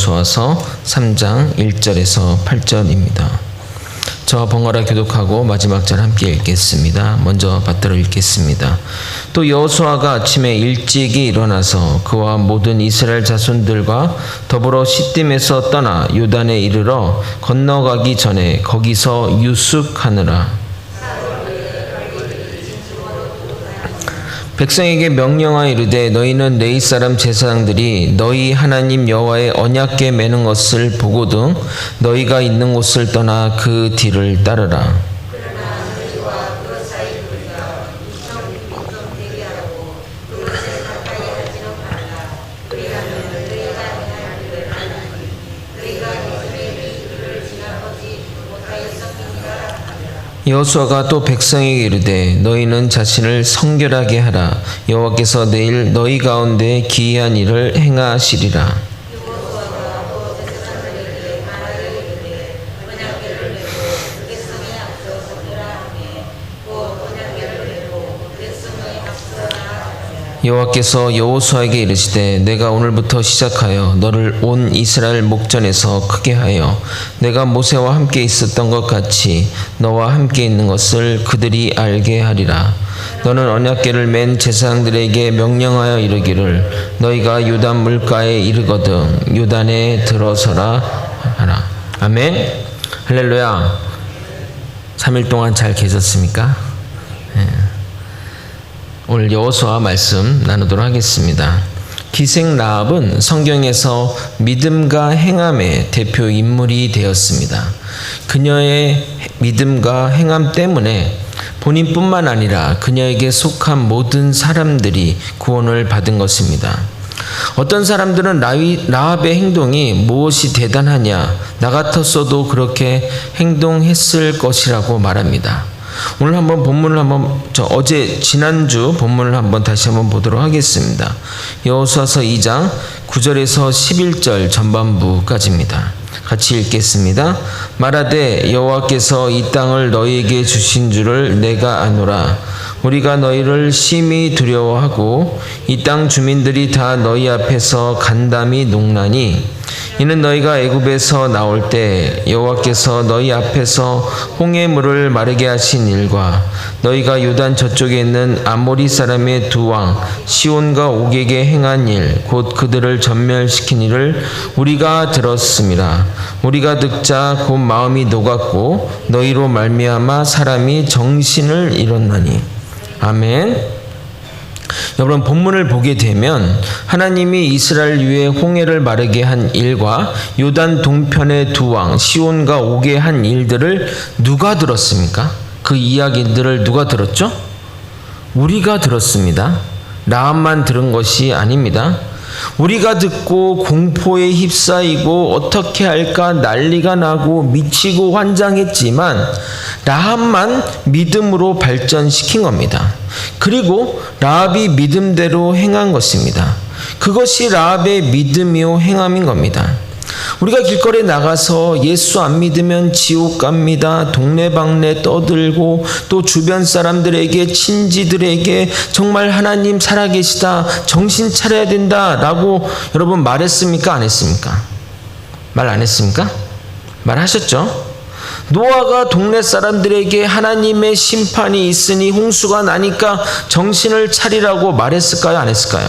여호수아서 3장 1절에서 8절입니다. 저와 번갈아 교독하고 마지막 절 함께 읽겠습니다. 먼저 받들어 읽겠습니다. 또 여호수아가 아침에 일찍이 일어나서 그와 모든 이스라엘 자손들과 더불어 시딤에서 떠나 요단에 이르러 건너가기 전에 거기서 유숙하느라. 백성에게 명령하여 이르되 너희는 레위 사람 제사장들이 너희 하나님 여호와의 언약궤 매는 것을 보거든 너희가 있는 곳을 떠나 그 뒤를 따르라. 여호수아가 또 백성에게 이르되 너희는 자신을 성결하게 하라. 여호와께서 내일 너희 가운데 기이한 일을 행하시리라. 여호와께서 여호수아에게 이르시되 내가 오늘부터 시작하여 너를 온 이스라엘 목전에서 크게 하여 내가 모세와 함께 있었던 것 같이 너와 함께 있는 것을 그들이 알게 하리라. 너는 언약궤를 맨 제사장들에게 명령하여 이르기를 너희가 요단 물가에 이르거든 요단에 들어서라 하라. 아멘. 할렐루야. 3일 동안 잘 계셨습니까? 오늘 여호수아 말씀 나누도록 하겠습니다. 기생 라합은 성경에서 믿음과 행함의 대표 인물이 되었습니다. 그녀의 믿음과 행함 때문에 본인뿐만 아니라 그녀에게 속한 모든 사람들이 구원을 받은 것입니다. 어떤 사람들은 라합의 행동이 무엇이 대단하냐, 나 같았어도 그렇게 행동했을 것이라고 말합니다. 오늘 한번 본문을 지난주 본문을 한번 다시 한번 보도록 하겠습니다. 여호수아서 2장 9절에서 11절 전반부까지입니다. 같이 읽겠습니다. 말하되 여호와께서 이 땅을 너희에게 주신 줄을 내가 아노라. 우리가 너희를 심히 두려워하고 이 땅 주민들이 다 너희 앞에서 간담이 농나니 이는 너희가 애굽에서 나올 때 여호와께서 너희 앞에서 홍해 물을 마르게 하신 일과 너희가 요단 저쪽에 있는 아모리 사람의 두 왕 시온과 옥에게 행한 일 곧 그들을 전멸시킨 일을 우리가 들었음이라. 우리가 듣자 곧 마음이 녹았고 너희로 말미암아 사람이 정신을 잃었나니. 아멘. 여러분, 본문을 보게 되면 하나님이 이스라엘 위에 홍해를 마르게 한 일과 요단 동편의 두 왕 시온과 옥에 한 일들을 누가 들었습니까? 그 이야기들을 누가 들었죠? 우리가 들었습니다. 라합만 들은 것이 아닙니다. 우리가 듣고 공포에 휩싸이고 어떻게 할까 난리가 나고 미치고 환장했지만 라합만 믿음으로 발전시킨 겁니다. 그리고 라합이 믿음대로 행한 것입니다. 그것이 라합의 믿음이요 행함인 겁니다. 우리가 길거리에 나가서 예수 안 믿으면 지옥 갑니다. 동네방네 떠들고 또 주변 사람들에게 친지들에게 정말 하나님 살아계시다, 정신 차려야 된다 라고 여러분 말했습니까? 안 했습니까? 말 안 했습니까? 말하셨죠? 노아가 동네 사람들에게 하나님의 심판이 있으니 홍수가 나니까 정신을 차리라고 말했을까요? 안 했을까요?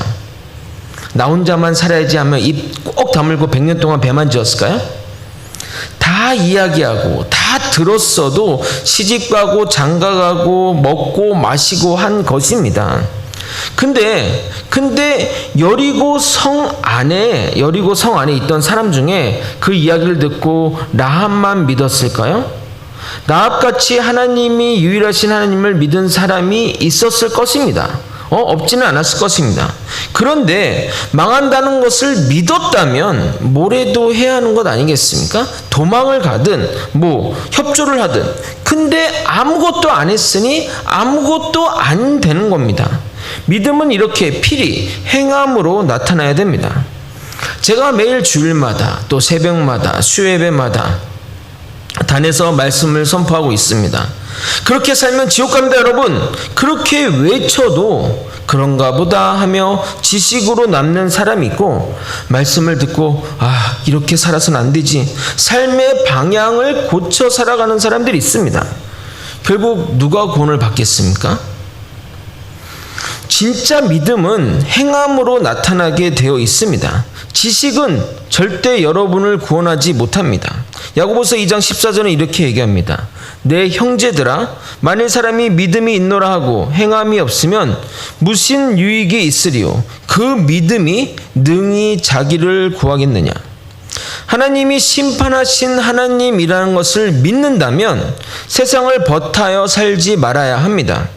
나 혼자만 살아야지 하면 입 꼭 다물고 100년 동안 배만 지었을까요? 다 이야기하고 다 들었어도 시집가고 장가가고 먹고 마시고 한 것입니다. 근데 여리고 성 안에 있던 사람 중에 그 이야기를 듣고 라합만 믿었을까요? 라합같이 하나님이 유일하신 하나님을 믿은 사람이 있었을 것입니다. 없지는 않았을 것입니다. 그런데 망한다는 것을 믿었다면 뭐래도 해야 하는 것 아니겠습니까? 도망을 가든 협조를 하든. 근데 아무것도 안 했으니 아무것도 안 되는 겁니다. 믿음은 이렇게 필히 행함으로 나타나야 됩니다. 제가 매일 주일마다 또 새벽마다 수요예배마다 단에서 말씀을 선포하고 있습니다. 그렇게 살면 지옥 갑니다, 여러분. 그렇게 외쳐도 그런가 보다 하며 지식으로 남는 사람이 있고, 말씀을 듣고 이렇게 살아서는 안 되지, 삶의 방향을 고쳐 살아가는 사람들이 있습니다. 결국 누가 구원을 받겠습니까? 진짜 믿음은 행함으로 나타나게 되어 있습니다. 지식은 절대 여러분을 구원하지 못합니다. 야고보서 2장 14절은 이렇게 얘기합니다. 내 형제들아, 만일 사람이 믿음이 있노라 하고 행함이 없으면 무슨 유익이 있으리요? 그 믿음이 능히 자기를 구하겠느냐? 하나님이 심판하신 하나님이라는 것을 믿는다면 세상을 버타여 살지 말아야 합니다.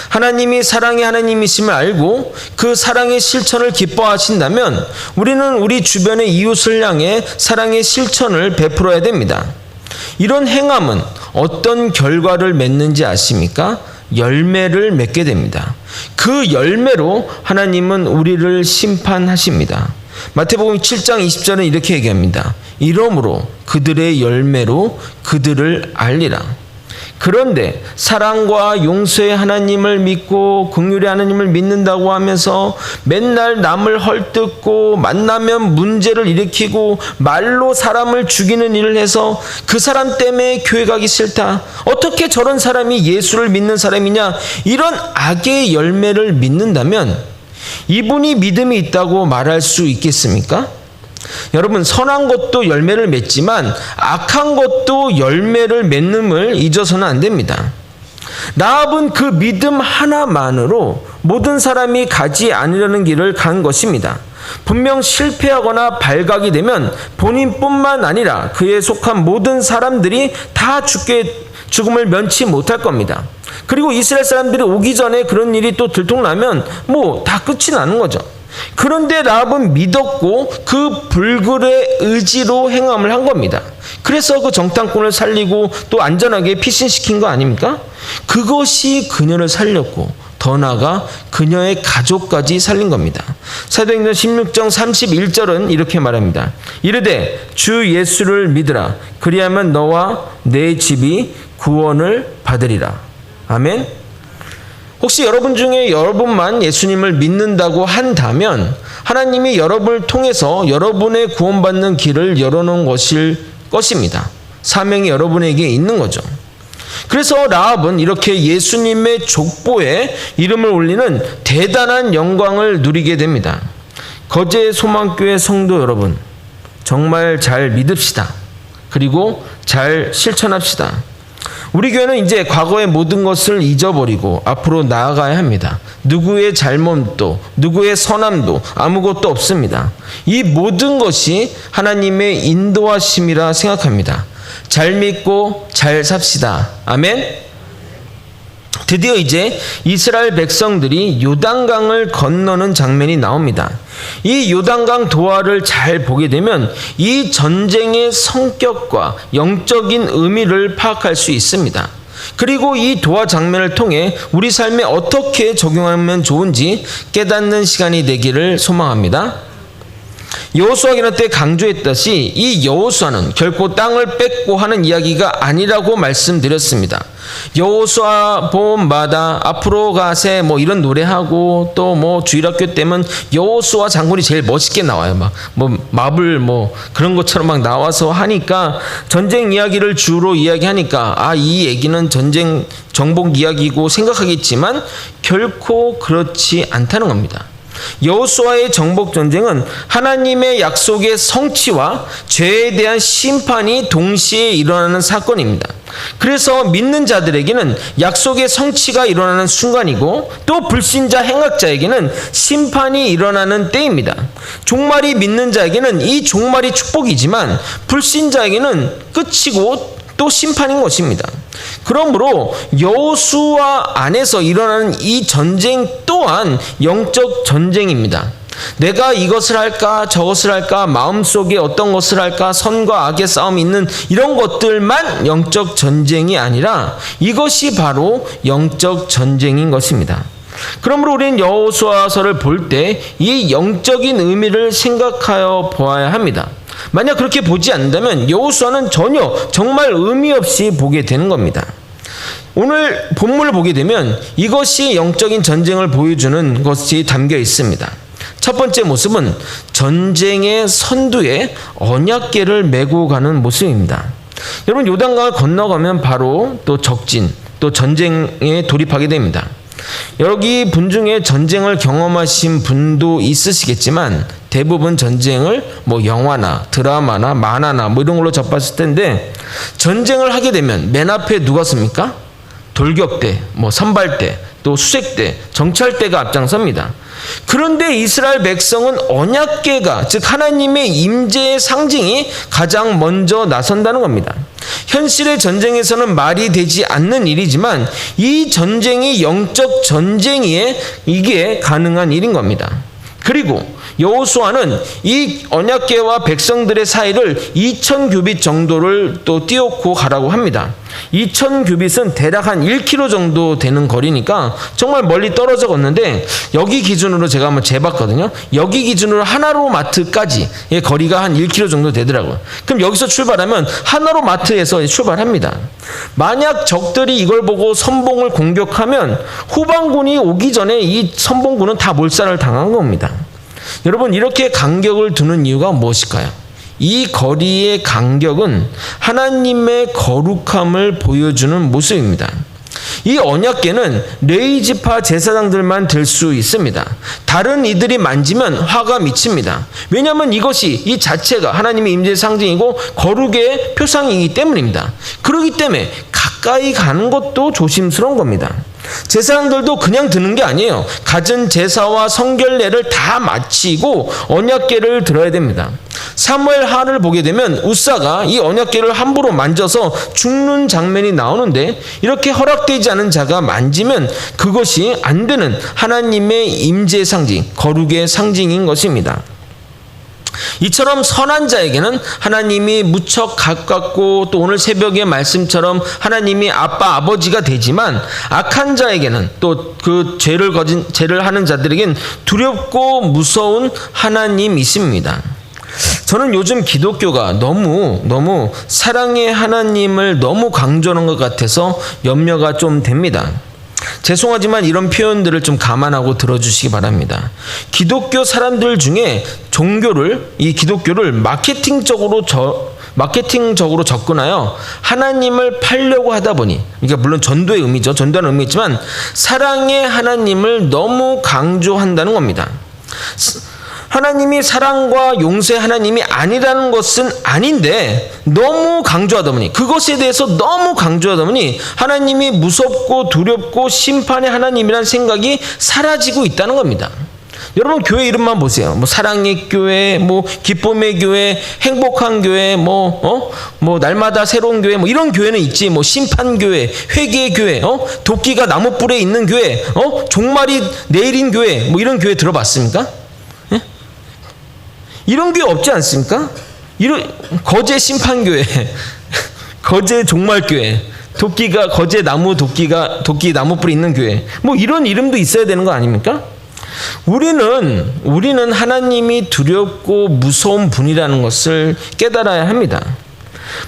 하나님이 사랑의 하나님이심을 알고 그 사랑의 실천을 기뻐하신다면 우리는 우리 주변의 이웃을 향해 사랑의 실천을 베풀어야 됩니다. 이런 행함은 어떤 결과를 맺는지 아십니까? 열매를 맺게 됩니다. 그 열매로 하나님은 우리를 심판하십니다. 마태복음 7장 20절은 이렇게 얘기합니다. 이러므로 그들의 열매로 그들을 알리라. 그런데 사랑과 용서의 하나님을 믿고 긍휼의 하나님을 믿는다고 하면서 맨날 남을 헐뜯고 만나면 문제를 일으키고 말로 사람을 죽이는 일을 해서 그 사람 때문에 교회 가기 싫다, 어떻게 저런 사람이 예수를 믿는 사람이냐, 이런 악의 열매를 믿는다면 이분이 믿음이 있다고 말할 수 있겠습니까? 여러분, 선한 것도 열매를 맺지만 악한 것도 열매를 맺음을 잊어서는 안 됩니다. 라합은 그 믿음 하나만으로 모든 사람이 가지 않으려는 길을 간 것입니다. 분명 실패하거나 발각이 되면 본인뿐만 아니라 그에 속한 모든 사람들이 다 죽음을 면치 못할 겁니다. 그리고 이스라엘 사람들이 오기 전에 그런 일이 또 들통나면 다 끝이 나는 거죠. 그런데 라합은 믿었고 그 불굴의 의지로 행함을 한 겁니다. 그래서 그 정탐꾼을 살리고 또 안전하게 피신시킨 거 아닙니까? 그것이 그녀를 살렸고 더 나아가 그녀의 가족까지 살린 겁니다. 사도행전 16장 31절은 이렇게 말합니다. 이르되 주 예수를 믿으라. 그리하면 너와 내 집이 구원을 받으리라. 아멘. 혹시 여러분 중에 여러분만 예수님을 믿는다고 한다면 하나님이 여러분을 통해서 여러분의 구원받는 길을 열어놓은 것입니다. 사명이 여러분에게 있는 거죠. 그래서 라합은 이렇게 예수님의 족보에 이름을 올리는 대단한 영광을 누리게 됩니다. 거제 소망교회 성도 여러분, 정말 잘 믿읍시다. 그리고 잘 실천합시다. 우리 교회는 이제 과거의 모든 것을 잊어버리고 앞으로 나아가야 합니다. 누구의 잘못도 누구의 선함도 아무것도 없습니다. 이 모든 것이 하나님의 인도하심이라 생각합니다. 잘 믿고 잘 삽시다. 아멘. 드디어 이제 이스라엘 백성들이 요단강을 건너는 장면이 나옵니다. 이 요단강 도하를 잘 보게 되면 이 전쟁의 성격과 영적인 의미를 파악할 수 있습니다. 그리고 이 도하 장면을 통해 우리 삶에 어떻게 적용하면 좋은지 깨닫는 시간이 되기를 소망합니다. 여호수아 기간 때 강조했듯이 이 여호수아는 결코 땅을 뺏고 하는 이야기가 아니라고 말씀드렸습니다. 여호수아 봄마다 앞으로 가세 이런 노래하고 또 주일학교 때면 여호수아 장군이 제일 멋있게 나와요. 마블 그런 것처럼 막 나와서 하니까 전쟁 이야기를 주로 이야기하니까 이 얘기는 전쟁 정복 이야기고 생각하겠지만 결코 그렇지 않다는 겁니다. 여호수아의 정복 전쟁은 하나님의 약속의 성취와 죄에 대한 심판이 동시에 일어나는 사건입니다. 그래서 믿는 자들에게는 약속의 성취가 일어나는 순간이고 또 불신자 행악자에게는 심판이 일어나는 때입니다. 종말이 믿는 자에게는 이 종말이 축복이지만 불신자에게는 끝이고 또 심판인 것입니다. 그러므로 여호수아 안에서 일어나는 이 전쟁 또한 영적 전쟁입니다. 내가 이것을 할까 저것을 할까, 마음속에 어떤 것을 할까, 선과 악의 싸움이 있는 이런 것들만 영적 전쟁이 아니라 이것이 바로 영적 전쟁인 것입니다. 그러므로 우리는 여호수아서를 볼 때 이 영적인 의미를 생각하여 보아야 합니다. 만약 그렇게 보지 않는다면 여호수아는 전혀 정말 의미 없이 보게 되는 겁니다. 오늘 본문을 보게 되면 이것이 영적인 전쟁을 보여주는 것이 담겨 있습니다. 첫 번째 모습은 전쟁의 선두에 언약궤를 메고 가는 모습입니다. 여러분, 요단강을 건너가면 바로 또 적진, 또 전쟁에 돌입하게 됩니다. 여기 분 중에 전쟁을 경험하신 분도 있으시겠지만 대부분 전쟁을 영화나 드라마나 만화나 이런 걸로 접했을 텐데, 전쟁을 하게 되면 맨 앞에 누가 섭니까? 돌격대, 선발대, 또 수색대, 정찰대가 앞장섭니다. 그런데 이스라엘 백성은 언약궤가, 즉 하나님의 임재의 상징이 가장 먼저 나선다는 겁니다. 현실의 전쟁에서는 말이 되지 않는 일이지만 이 전쟁이 영적 전쟁이에 이게 가능한 일인 겁니다. 그리고 여호수아는 이 언약궤와 백성들의 사이를 2000규빗 정도를 또 띄워고 가라고 합니다. 2000규빗은 대략 한 1km 정도 되는 거리니까 정말 멀리 떨어져 걷는데, 여기 기준으로 제가 한번 재봤거든요. 여기 기준으로 하나로마트까지의 거리가 한 1km 정도 되더라고요. 그럼 여기서 출발하면 하나로마트에서 출발합니다. 만약 적들이 이걸 보고 선봉을 공격하면 후방군이 오기 전에 이 선봉군은 다 몰살을 당한 겁니다. 여러분, 이렇게 간격을 두는 이유가 무엇일까요? 이 거리의 간격은 하나님의 거룩함을 보여주는 모습입니다. 이 언약궤는 레위지파 제사장들만 들 수 있습니다. 다른 이들이 만지면 화가 미칩니다. 왜냐하면 이것이 이 자체가 하나님의 임재의 상징이고 거룩의 표상이기 때문입니다. 그렇기 때문에 가까이 가는 것도 조심스러운 겁니다. 제사장들도 그냥 드는 게 아니에요. 갖은 제사와 성결례를 다 마치고 언약궤를 들어야 됩니다. 사무엘하를 보게 되면 우사가 이 언약궤를 함부로 만져서 죽는 장면이 나오는데, 이렇게 허락되지 않은 자가 만지면 그것이 안 되는 하나님의 임재의 상징, 거룩의 상징인 것입니다. 이처럼 선한 자에게는 하나님이 무척 가깝고, 또 오늘 새벽의 말씀처럼 하나님이 아빠, 아버지가 되지만, 악한 자에게는 또 그 죄를 하는 자들에겐 두렵고 무서운 하나님이십니다. 저는 요즘 기독교가 너무 사랑의 하나님을 너무 강조하는 것 같아서 염려가 좀 됩니다. 죄송하지만 이런 표현들을 좀 감안하고 들어주시기 바랍니다. 기독교 사람들 중에 이 기독교를 마케팅적으로 접근하여 하나님을 팔려고 하다 보니, 그러니까 물론 전도의 의미죠. 전도하는 의미지만 사랑의 하나님을 너무 강조한다는 겁니다. 하나님이 사랑과 용서의 하나님이 아니라는 것은 아닌데 너무 강조하다 보니, 그것에 대해서 너무 강조하다 보니 하나님이 무섭고 두렵고 심판의 하나님이라는 생각이 사라지고 있다는 겁니다. 여러분, 교회 이름만 보세요. 사랑의 교회, 기쁨의 교회, 행복한 교회, 날마다 새로운 교회, 이런 교회는 있지. 심판교회, 회개의 교회, 도끼가 나무뿔에 있는 교회, 종말이 내일인 교회, 이런 교회 들어봤습니까? 이런 교회 없지 않습니까? 거제 심판교회, 거제 종말교회, 도끼 나무뿔이 있는 교회, 이런 이름도 있어야 되는 거 아닙니까? 우리는 하나님이 두렵고 무서운 분이라는 것을 깨달아야 합니다.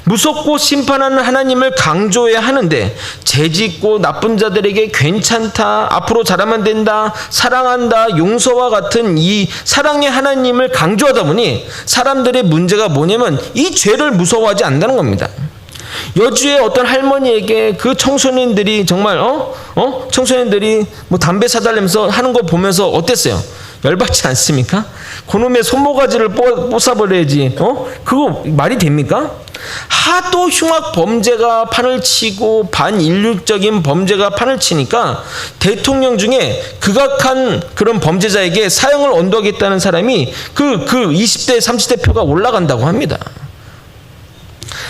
무섭고 심판하는 하나님을 강조해야 하는데, 죄짓고 나쁜 자들에게 괜찮다, 앞으로 잘하면 된다, 사랑한다, 용서와 같은 이 사랑의 하나님을 강조하다 보니 사람들의 문제가 뭐냐면 이 죄를 무서워하지 않는다는 겁니다. 여주의 어떤 할머니에게 그 청소년들이 정말 청소년들이 담배 사달라면서 하는 거 보면서 어땠어요? 열받지 않습니까? 그놈의 손모가지를 뽀사버려야지. 그거 말이 됩니까? 하도 흉악 범죄가 판을 치고 반인륜적인 범죄가 판을 치니까 대통령 중에 극악한 그런 범죄자에게 사형을 언도하겠다는 사람이 그 20대 30대 표가 올라간다고 합니다.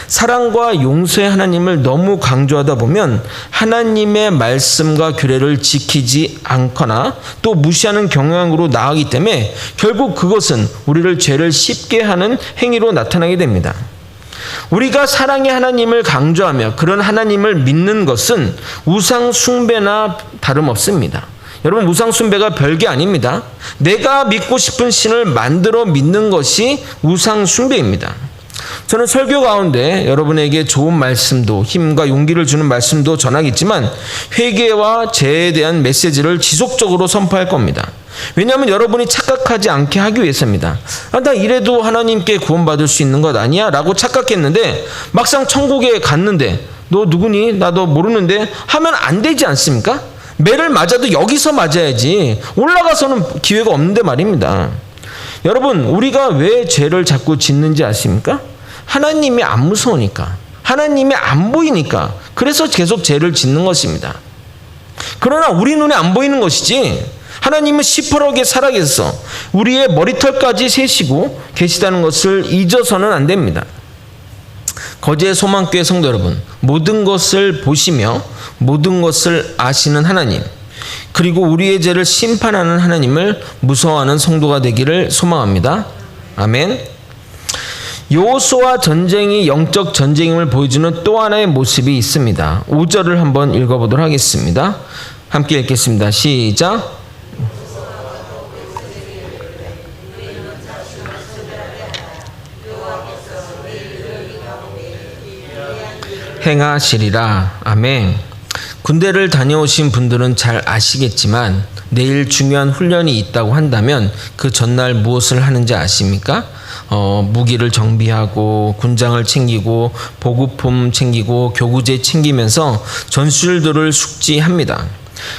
사랑과 용서의 하나님을 너무 강조하다 보면 하나님의 말씀과 규례를 지키지 않거나 또 무시하는 경향으로 나아가기 때문에 결국 그것은 우리를 죄를 쉽게 하는 행위로 나타나게 됩니다. 우리가 사랑의 하나님을 강조하며 그런 하나님을 믿는 것은 우상 숭배나 다름없습니다. 여러분, 우상 숭배가 별게 아닙니다. 내가 믿고 싶은 신을 만들어 믿는 것이 우상 숭배입니다. 저는 설교 가운데 여러분에게 좋은 말씀도 힘과 용기를 주는 말씀도 전하겠지만 회개와 죄에 대한 메시지를 지속적으로 선포할 겁니다. 왜냐하면 여러분이 착각하지 않게 하기 위해서입니다. 나 이래도 하나님께 구원받을 수 있는 것 아니야? 라고 착각했는데 막상 천국에 갔는데 너 누구니? 나도 모르는데 하면 안 되지 않습니까? 매를 맞아도 여기서 맞아야지 올라가서는 기회가 없는데 말입니다. 여러분, 우리가 왜 죄를 자꾸 짓는지 아십니까? 하나님이 안 무서우니까, 하나님이 안 보이니까, 그래서 계속 죄를 짓는 것입니다. 그러나 우리 눈에 안 보이는 것이지 하나님은 시퍼렇게 살아계셔서 우리의 머리털까지 세시고 계시다는 것을 잊어서는 안 됩니다. 거제의 소망교회 성도 여러분, 모든 것을 보시며 모든 것을 아시는 하나님, 그리고 우리의 죄를 심판하는 하나님을 무서워하는 성도가 되기를 소망합니다. 아멘. 여호수아 전쟁이 영적 전쟁임을 보여주는 또 하나의 모습이 있습니다. 5절을 한번 읽어보도록 하겠습니다. 함께 읽겠습니다. 시작. 행하시리라. 아멘. 군대를 다녀오신 분들은 잘 아시겠지만 내일 중요한 훈련이 있다고 한다면 그 전날 무엇을 하는지 아십니까? 무기를 정비하고 군장을 챙기고 보급품 챙기고 교구제 챙기면서 전술들을 숙지합니다.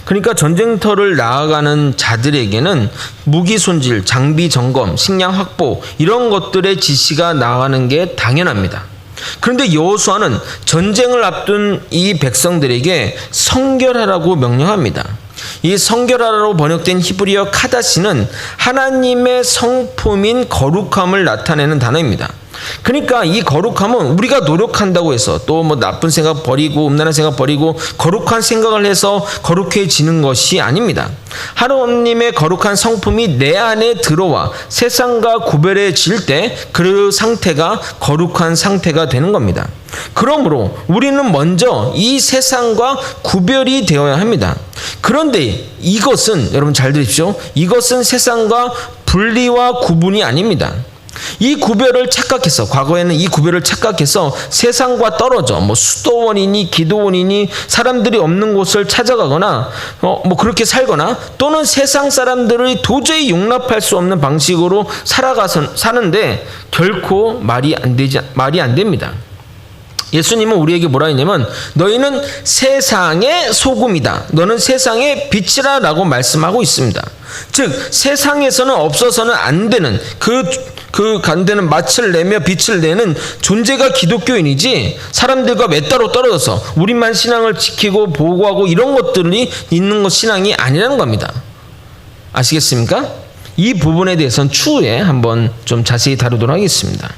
그러니까 전쟁터를 나아가는 자들에게는 무기 손질, 장비 점검, 식량 확보 이런 것들의 지시가 나가는 게 당연합니다. 그런데 여호수아는 전쟁을 앞둔 이 백성들에게 성결하라고 명령합니다. 이 성결하라고 번역된 히브리어 카다시는 하나님의 성품인 거룩함을 나타내는 단어입니다. 그러니까 이 거룩함은 우리가 노력한다고 해서 또 뭐 나쁜 생각 버리고 음란한 생각 버리고 거룩한 생각을 해서 거룩해지는 것이 아닙니다. 하나님의 거룩한 성품이 내 안에 들어와 세상과 구별해질 때 그 상태가 거룩한 상태가 되는 겁니다. 그러므로 우리는 먼저 이 세상과 구별이 되어야 합니다. 그런데 이것은 여러분 잘 들으십시오. 이것은 세상과 분리와 구분이 아닙니다. 이 구별을 착각해서 과거에는 이 구별을 착각해서 세상과 떨어져 수도원이니 기도원이니 사람들이 없는 곳을 찾아가거나 그렇게 살거나 또는 세상 사람들을 도저히 용납할 수 없는 방식으로 사는데 결코 말이 안 됩니다. 예수님은 우리에게 뭐라 했냐면 너희는 세상의 소금이다. 너는 세상의 빛이라 라고 말씀하고 있습니다. 즉 세상에서는 없어서는 안 되는 그 간대는 맛을 내며 빛을 내는 존재가 기독교인이지 사람들과 몇 따로 떨어져서 우리만 신앙을 지키고 보고하고 이런 것들이 있는 것 신앙이 아니라는 겁니다. 아시겠습니까? 이 부분에 대해서는 추후에 한번 좀 자세히 다루도록 하겠습니다.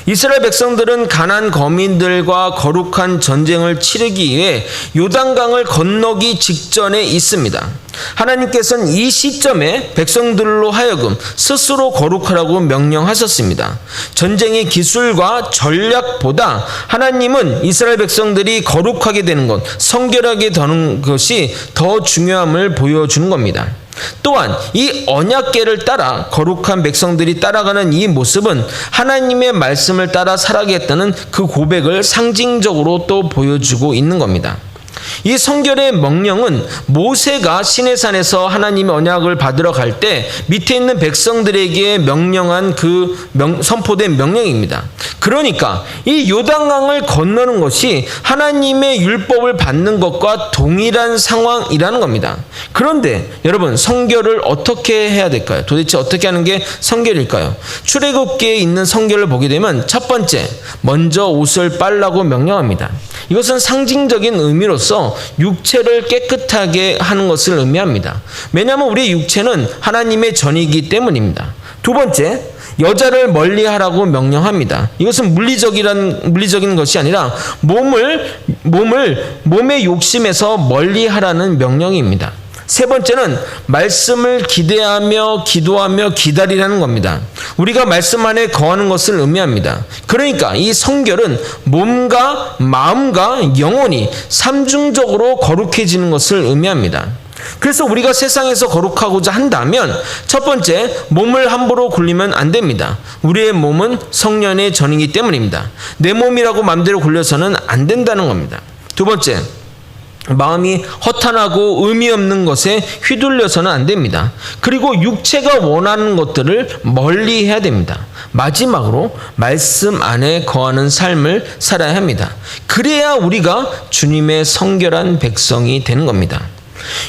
이스라엘 백성들은 가나안 거민들과 거룩한 전쟁을 치르기 위해 요단강을 건너기 직전에 있습니다. 하나님께서는 이 시점에 백성들로 하여금 스스로 거룩하라고 명령하셨습니다. 전쟁의 기술과 전략보다 하나님은 이스라엘 백성들이 거룩하게 되는 것, 성결하게 되는 것이 더 중요함을 보여주는 겁니다. 또한 이 언약궤를 따라 거룩한 백성들이 따라가는 이 모습은 하나님의 말씀을 따라 살아가겠다는 그 고백을 상징적으로 또 보여주고 있는 겁니다. 이 성결의 명령은 모세가 시내산에서 하나님의 언약을 받으러 갈 때 밑에 있는 백성들에게 명령한 선포된 명령입니다. 그러니까 이 요단강을 건너는 것이 하나님의 율법을 받는 것과 동일한 상황이라는 겁니다. 그런데 여러분 성결을 어떻게 해야 될까요? 도대체 어떻게 하는 게 성결일까요? 출애굽기에 있는 성결을 보게 되면 첫 번째, 먼저 옷을 빨라고 명령합니다. 이것은 상징적인 의미로서 육체를 깨끗하게 하는 것을 의미합니다. 왜냐하면 우리의 육체는 하나님의 전이기 때문입니다. 두 번째, 여자를 멀리하라고 명령합니다. 이것은 물리적인 것이 아니라 몸의 욕심에서 멀리하라는 명령입니다. 세 번째는 말씀을 기대하며 기도하며 기다리라는 겁니다. 우리가 말씀 안에 거하는 것을 의미합니다. 그러니까 이 성결은 몸과 마음과 영혼이 삼중적으로 거룩해지는 것을 의미합니다. 그래서 우리가 세상에서 거룩하고자 한다면 첫 번째, 몸을 함부로 굴리면 안 됩니다. 우리의 몸은 성령의 전이기 때문입니다. 내 몸이라고 마음대로 굴려서는 안 된다는 겁니다. 두 번째, 마음이 허탄하고 의미 없는 것에 휘둘려서는 안 됩니다. 그리고 육체가 원하는 것들을 멀리 해야 됩니다. 마지막으로 말씀 안에 거하는 삶을 살아야 합니다. 그래야 우리가 주님의 성결한 백성이 되는 겁니다.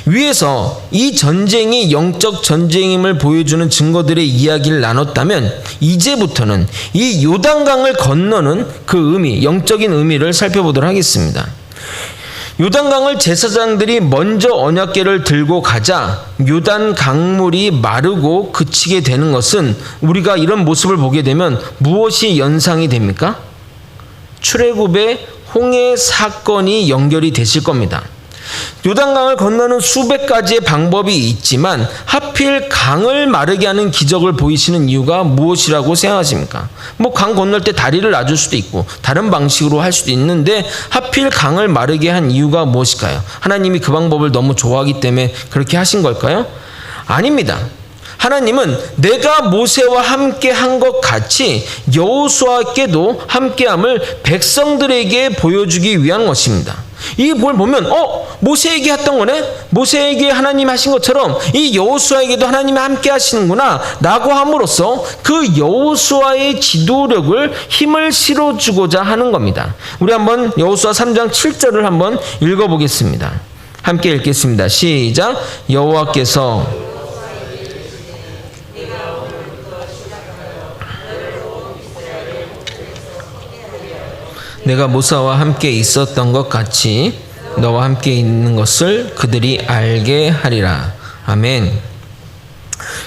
위에서 이 전쟁이 영적 전쟁임을 보여주는 증거들의 이야기를 나눴다면 이제부터는 이 요단강을 건너는 그 의미, 영적인 의미를 살펴보도록 하겠습니다. 요단강을 제사장들이 먼저 언약궤를 들고 가자 요단 강물이 마르고 그치게 되는 것은 우리가 이런 모습을 보게 되면 무엇이 연상이 됩니까? 출애굽의 홍해 사건이 연결이 되실 겁니다. 요단강을 건너는 수백 가지의 방법이 있지만 하필 강을 마르게 하는 기적을 보이시는 이유가 무엇이라고 생각하십니까? 강 건널 때 다리를 놔줄 수도 있고 다른 방식으로 할 수도 있는데 하필 강을 마르게 한 이유가 무엇일까요? 하나님이 그 방법을 너무 좋아하기 때문에 그렇게 하신 걸까요? 아닙니다. 하나님은 내가 모세와 함께 한 것 같이 여호수아께도 함께함을 백성들에게 보여주기 위한 것입니다. 이 뭘 보면 모세에게 했던 거네? 모세에게 하나님 하신 것처럼 이 여호수아에게도 하나님이 함께 하시는구나 라고 함으로써 그 여호수아의 지도력을 힘을 실어주고자 하는 겁니다. 우리 한번 여호수아 3장 7절을 한번 읽어보겠습니다. 함께 읽겠습니다. 시작. 여호와께서 내가 모세와 함께 있었던 것 같이 너와 함께 있는 것을 그들이 알게 하리라. 아멘.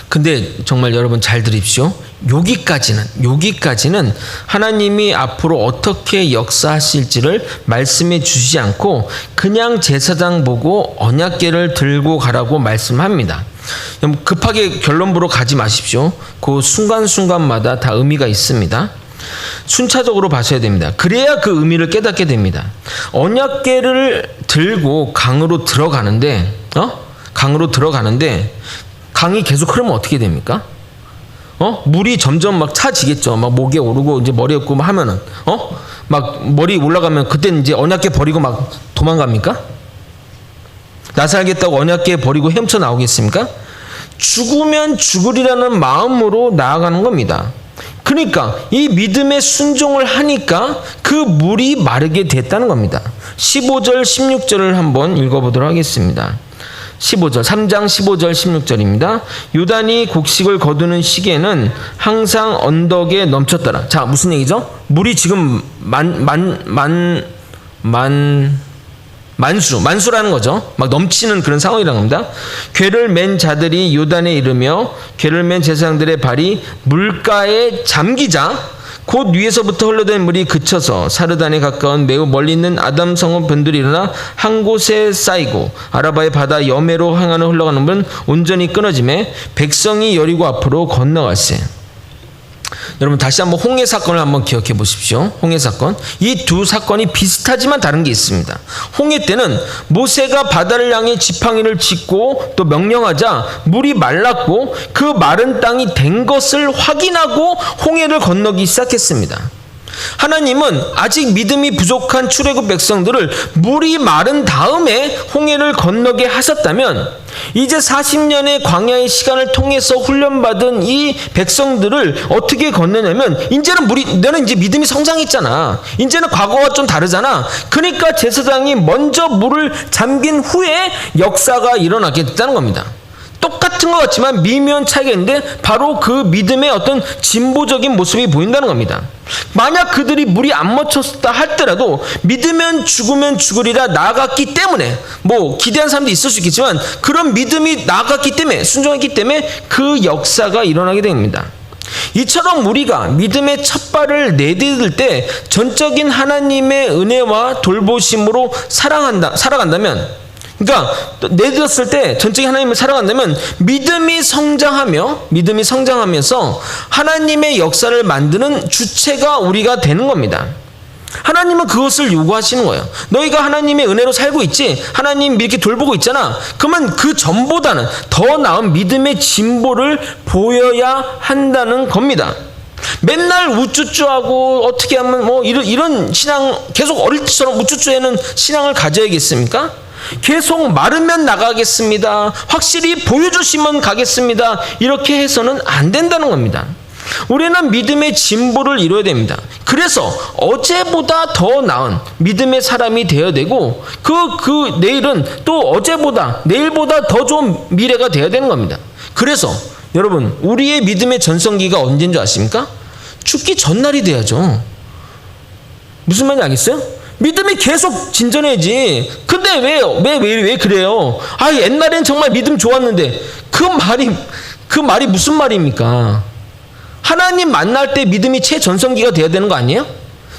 근데 정말 여러분 잘 들으십시오. 여기까지는 하나님이 앞으로 어떻게 역사하실지를 말씀해 주시지 않고 그냥 제사장 보고 언약궤를 들고 가라고 말씀합니다. 급하게 결론부로 가지 마십시오. 그 순간순간마다 다 의미가 있습니다. 순차적으로 봐셔야 됩니다. 그래야 그 의미를 깨닫게 됩니다. 언약궤를 들고 강으로 들어가는데 강이 계속 흐르면 어떻게 됩니까? 물이 점점 막 차지겠죠. 막 목에 오르고 이제 머리에 없고 하면은 막 머리 올라가면 그때는 이제 언약궤 버리고 막 도망갑니까? 나 살겠다고 언약궤 버리고 헤엄쳐 나오겠습니까? 죽으면 죽으리라는 마음으로 나아가는 겁니다. 그러니까 이 믿음의 순종을 하니까 그 물이 마르게 됐다는 겁니다. 15절 16절을 한번 읽어보도록 하겠습니다. 15절 3장 15절 16절입니다. 요단이 곡식을 거두는 시기에는 항상 언덕에 넘쳤더라. 자, 무슨 얘기죠? 물이 지금 만수라는 거죠. 막 넘치는 그런 상황이라는 겁니다. 궤를 맨 자들이 요단에 이르며 궤를 맨 제사장들의 발이 물가에 잠기자 곧 위에서부터 흘러든 물이 그쳐서 사르단에 가까운 매우 멀리 있는 아담 성읍 변들이 일어나 한 곳에 쌓이고 아라바의 바다 여매로 향하여 흘러가는 물은 온전히 끊어지매 백성이 여리고 앞으로 건너갔어요. 여러분 다시 한번 홍해 사건을 한번 기억해 보십시오. 홍해 사건. 이 두 사건이 비슷하지만 다른 게 있습니다. 홍해 때는 모세가 바다를 향해 지팡이를 짚고 또 명령하자 물이 말랐고 그 마른 땅이 된 것을 확인하고 홍해를 건너기 시작했습니다. 하나님은 아직 믿음이 부족한 출애굽 백성들을 물이 마른 다음에 홍해를 건너게 하셨다면 이제 40년의 광야의 시간을 통해서 훈련받은 이 백성들을 어떻게 건너냐면 너는 이제 믿음이 성장했잖아. 이제는 과거와 좀 다르잖아. 그러니까 제사장이 먼저 물을 잠긴 후에 역사가 일어나게 됐다는 겁니다. 똑같은 것 같지만 미묘한 차이가 있는데 바로 그 믿음의 어떤 진보적인 모습이 보인다는 겁니다. 만약 그들이 물이 안 멈췄다 할지라도 믿으면 죽으면 죽으리라 나아갔기 때문에 기대한 사람도 있을 수 있겠지만 그런 믿음이 나아갔기 때문에 순종했기 때문에 그 역사가 일어나게 됩니다. 이처럼 우리가 믿음의 첫 발을 내디딜 때 전적인 하나님의 은혜와 돌보심으로 살아간다면 그러니까 내딛었을 때 전적인 하나님을 살아간다면 믿음이 성장하면서 하나님의 역사를 만드는 주체가 우리가 되는 겁니다. 하나님은 그것을 요구하시는 거예요. 너희가 하나님의 은혜로 살고 있지? 하나님 이렇게 돌보고 있잖아. 그러면 그 전보다는 더 나은 믿음의 진보를 보여야 한다는 겁니다. 맨날 우쭈쭈하고 어떻게 하면 뭐 이런 신앙, 계속 어릴 때처럼 우쭈쭈에는 신앙을 가져야겠습니까? 계속 마르면 나가겠습니다. 확실히 보여주시면 가겠습니다. 이렇게 해서는 안 된다는 겁니다. 우리는 믿음의 진보를 이뤄야 됩니다. 그래서 어제보다 더 나은 믿음의 사람이 되어야 되고 그 내일은 또 어제보다 내일보다 더 좋은 미래가 되어야 되는 겁니다. 그래서 여러분, 우리의 믿음의 전성기가 언제인 줄 아십니까? 죽기 전날이 돼야죠. 무슨 말인지 알겠어요? 믿음이 계속 진전해야지. 근데 왜 그래요? 옛날엔 정말 믿음 좋았는데 그 말이 무슨 말입니까? 하나님 만날 때 믿음이 최전성기가 돼야 되는 거 아니에요?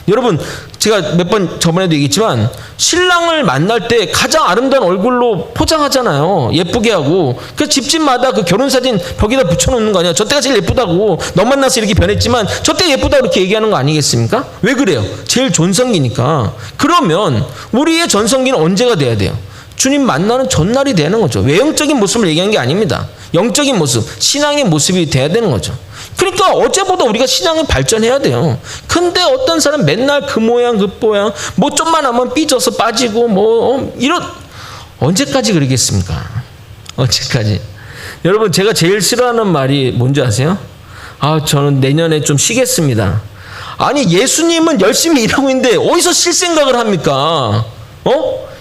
여러분, 제가 몇 번 저번에도 얘기했지만 신랑을 만날 때 가장 아름다운 얼굴로 포장하잖아요. 예쁘게 하고. 그 집집마다 그 결혼사진 벽에다 붙여놓는 거 아니야? 저 때가 제일 예쁘다고. 너 만나서 이렇게 변했지만 저 때 예쁘다고 이렇게 얘기하는 거 아니겠습니까? 왜 그래요? 제일 전성기니까. 그러면 우리의 전성기는 언제가 돼야 돼요? 주님 만나는 전날이 되는 거죠. 외형적인 모습을 얘기한 게 아닙니다. 영적인 모습, 신앙의 모습이 돼야 되는 거죠. 그러니까 어제보다 우리가 신앙이 발전해야 돼요. 근데 어떤 사람 맨날 그 모양 그 모양 뭐 좀만 하면 삐져서 빠지고 이런, 언제까지 그러겠습니까? 언제까지? 여러분, 제가 제일 싫어하는 말이 뭔지 아세요? 저는 내년에 좀 쉬겠습니다. 아니, 예수님은 열심히 일하고 있는데 어디서 쉴 생각을 합니까?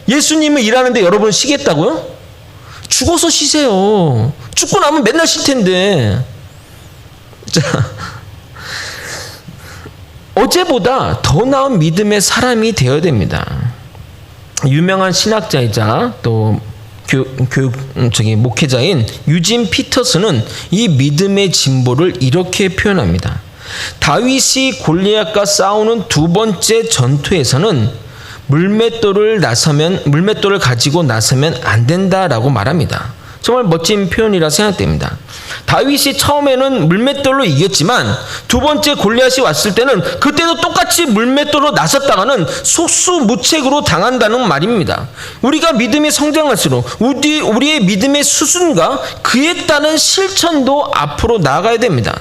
예수님은 일하는데 여러분은 쉬겠다고요? 죽어서 쉬세요. 죽고 나면 맨날 쉴 텐데. 자, 어제보다 더 나은 믿음의 사람이 되어야 됩니다. 유명한 신학자이자 또 목회자인 유진 피터스는 이 믿음의 진보를 이렇게 표현합니다. 다윗이 골리앗과 싸우는 두 번째 전투에서는 물맷돌을 가지고 나서면 안 된다라고 말합니다. 정말 멋진 표현이라 생각됩니다. 다윗이 처음에는 물맷돌로 이겼지만 두 번째 골리앗이 왔을 때는 그때도 똑같이 물맷돌로 나섰다가는 속수무책으로 당한다는 말입니다. 우리가 믿음이 성장할수록 우리의 믿음의 수준과 그에 따른 실천도 앞으로 나아가야 됩니다.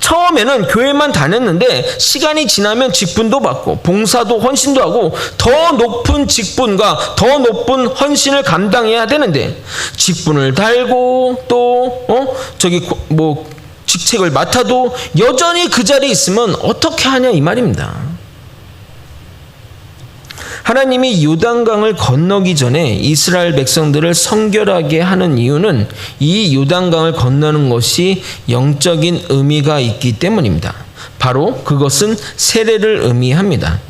처음에는 교회만 다녔는데 시간이 지나면 직분도 받고 봉사도 헌신도 하고 더 높은 직분과 더 높은 헌신을 감당해야 되는데 직분을 달고 또 직책을 맡아도 여전히 그 자리에 있으면 어떻게 하냐 이 말입니다. 하나님이 요단강을 건너기 전에 이스라엘 백성들을 성결하게 하는 이유는 이 요단강을 건너는 것이 영적인 의미가 있기 때문입니다. 바로 그것은 세례를 의미합니다.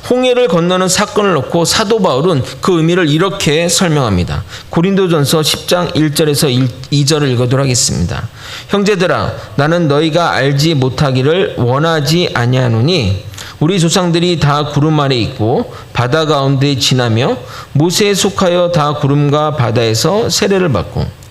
홍해를 건너는 사건을 놓고 사도 바울은 그 의미를 이렇게 설명합니다. 고린도전서 10장 1절에서 2절을 읽어도록 하겠습니다. 형제들아, 나는 너희가 알지 못하기를 원하지 아니하노니 우리 조상들이 다 구름 아래 있고 바다 가운데 지나며 모세에 속하여 다 구름과 바다에서 세례를 받고.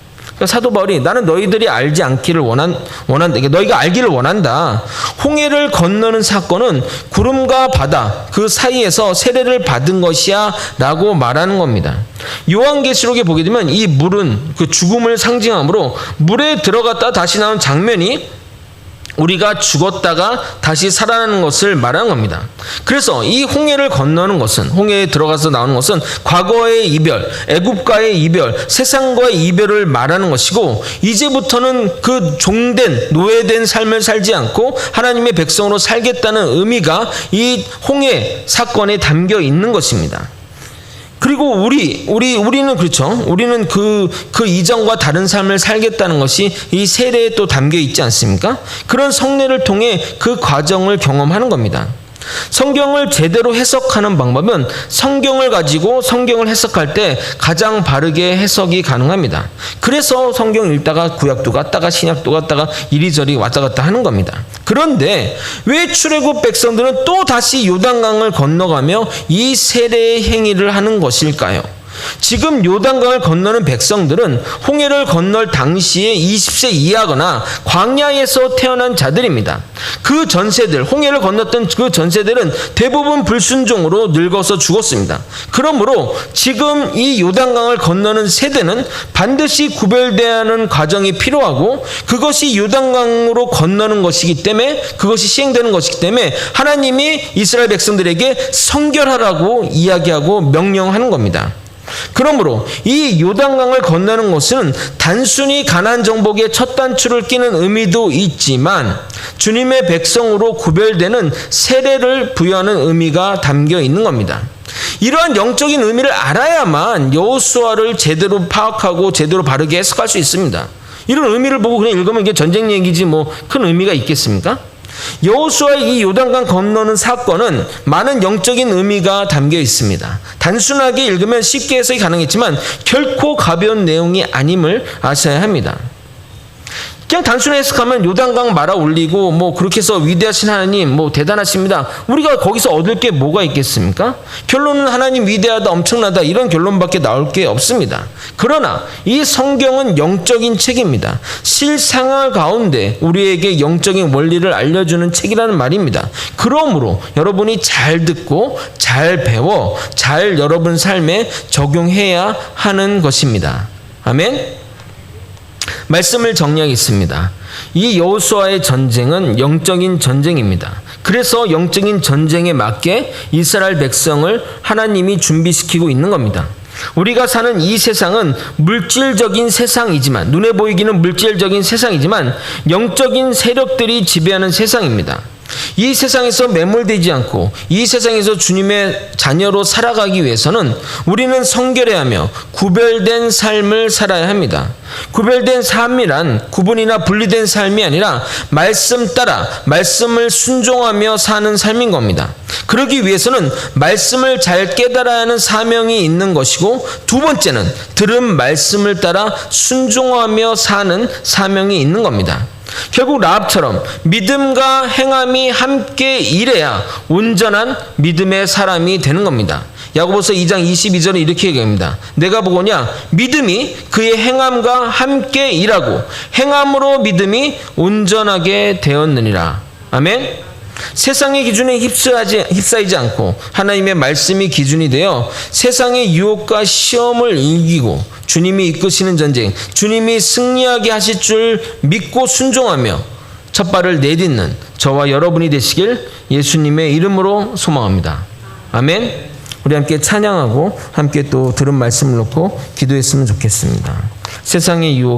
사도 바울이 나는 너희들이 알지 않기를 원한다. 너희가 알기를 원한다. 홍해를 건너는 사건은 구름과 바다 그 사이에서 세례를 받은 것이야 라고 말하는 겁니다. 요한계시록에 보게 되면 이 물은 그 죽음을 상징하므로 물에 들어갔다 다시 나온 장면이 우리가 죽었다가 다시 살아나는 것을 말하는 겁니다. 그래서 이 홍해를 건너는 것은, 홍해에 들어가서 나오는 것은 과거의 이별, 애굽과의 이별, 세상과의 이별을 말하는 것이고, 이제부터는 그 종된 노예된 삶을 살지 않고 하나님의 백성으로 살겠다는 의미가 이 홍해 사건에 담겨 있는 것입니다. 그리고 우리는 그렇죠. 우리는 그 이전과 다른 삶을 살겠다는 것이 이 세례에 또 담겨 있지 않습니까? 그런 성례를 통해 그 과정을 경험하는 겁니다. 성경을 제대로 해석하는 방법은 성경을 가지고 성경을 해석할 때 가장 바르게 해석이 가능합니다. 그래서 성경 읽다가 구약도 갔다가 신약도 갔다가 이리저리 왔다 갔다 하는 겁니다. 그런데 왜 출애굽 백성들은 또 다시 요단강을 건너가며 이 세례의 행위를 하는 것일까요? 지금 요단강을 건너는 백성들은 홍해를 건널 당시에 20세 이하거나 광야에서 태어난 자들입니다. 그 전세들, 홍해를 건넜던 그 전세들은 대부분 불순종으로 늙어서 죽었습니다. 그러므로 지금 이 요단강을 건너는 세대는 반드시 구별되어야 하는 과정이 필요하고, 그것이 요단강으로 건너는 것이기 때문에, 그것이 시행되는 것이기 때문에 하나님이 이스라엘 백성들에게 성결하라고 이야기하고 명령하는 겁니다. 그러므로 이 요단강을 건너는 것은 단순히 가나안 정복의 첫 단추를 끼는 의미도 있지만 주님의 백성으로 구별되는 세례를 부여하는 의미가 담겨 있는 겁니다. 이러한 영적인 의미를 알아야만 여호수아를 제대로 파악하고 제대로 바르게 해석할 수 있습니다. 이런 의미를 보고 그냥 읽으면 이게 전쟁 얘기지 뭐 큰 의미가 있겠습니까? 여호수아의 이 요단강 건너는 사건은 많은 영적인 의미가 담겨 있습니다. 단순하게 읽으면 쉽게 해석이 가능했지만 결코 가벼운 내용이 아님을 아셔야 합니다. 그냥 단순히 해석하면 요단강 말아 올리고 뭐 그렇게 해서 위대하신 하나님 뭐 대단하십니다. 우리가 거기서 얻을 게 뭐가 있겠습니까? 결론은 하나님 위대하다, 엄청나다, 이런 결론밖에 나올 게 없습니다. 그러나 이 성경은 영적인 책입니다. 실생활 가운데 우리에게 영적인 원리를 알려주는 책이라는 말입니다. 그러므로 여러분이 잘 듣고 잘 배워 잘 여러분 삶에 적용해야 하는 것입니다. 아멘. 말씀을 정리하겠습니다. 이 여호수아의 전쟁은 영적인 전쟁입니다. 그래서 영적인 전쟁에 맞게 이스라엘 백성을 하나님이 준비시키고 있는 겁니다. 우리가 사는 이 세상은 물질적인 세상이지만, 눈에 보이기는 물질적인 세상이지만 영적인 세력들이 지배하는 세상입니다. 이 세상에서 매몰되지 않고 이 세상에서 주님의 자녀로 살아가기 위해서는 우리는 성결해야 하며 구별된 삶을 살아야 합니다. 구별된 삶이란 구분이나 분리된 삶이 아니라 말씀 따라 말씀을 순종하며 사는 삶인 겁니다. 그러기 위해서는 말씀을 잘 깨달아야 하는 사명이 있는 것이고, 두 번째는 들은 말씀을 따라 순종하며 사는 사명이 있는 겁니다. 결국 라합처럼 믿음과 행함이 함께 일해야 온전한 믿음의 사람이 되는 겁니다. 야고보서 2장 22절에 이렇게 얘기합니다. 내가 보거냐 믿음이 그의 행함과 함께 일하고 행함으로 믿음이 온전하게 되었느니라. 아멘. 세상의 기준에 휩싸이지 않고 하나님의 말씀이 기준이 되어 세상의 유혹과 시험을 이기고 주님이 이끄시는 전쟁, 주님이 승리하게 하실 줄 믿고 순종하며 첫 발을 내딛는 저와 여러분이 되시길 예수님의 이름으로 소망합니다. 아멘. 우리 함께 찬양하고 함께 또 들은 말씀을 놓고 기도했으면 좋겠습니다. 세상의 유혹